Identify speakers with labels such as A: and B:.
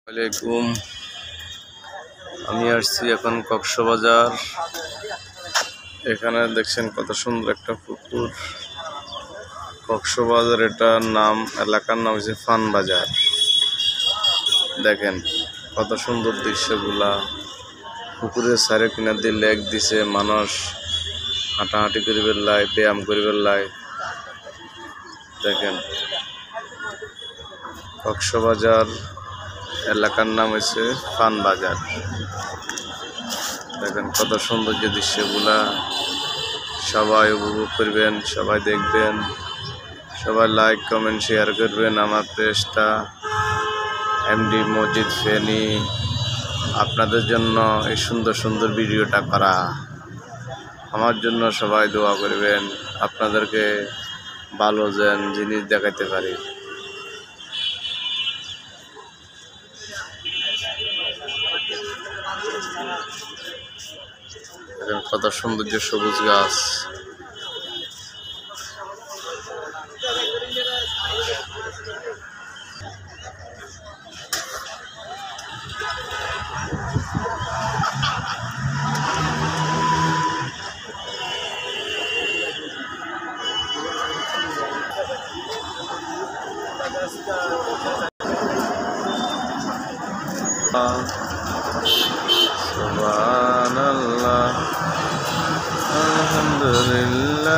A: আলাইকুম। আমি আসছি এখন কক্সবাজার। এখানে দেখছেন কত সুন্দর একটা পুকুর। কক্সবাজার এটার নাম, এলাকার নাম হচ্ছে ফান বাজার। দেখেন কত সুন্দর দৃশ্যগুলা। পুকুরের চারি কিনার দিয়ে লেক দিছে, মানুষ হাঁটাহাঁটি করিবার লাই, ব্যায়াম করিবার লাই। দেখেন কক্সবাজার এলাকার নাম হচ্ছে ফান বাজার। দেখেন কত সৌন্দর্য দৃশ্যগুলা। সবাই উপভোগ করবেন, সবাই দেখবেন, সবাই লাইক কমেন্ট শেয়ার করবেন। আমার পেজটা এমডি মজিদ ফেনী, আপনাদের জন্য এই সুন্দর সুন্দর ভিডিওটা করা। আমার জন্য সবাই দোয়া করবেন, আপনাদেরকে ভালো যেন জিনিস দেখাতে পারি। কত সৌন্দর্য, সবুজ গাছ। সুবহানাল্লাহ, আলহামদুলিল্লাহ।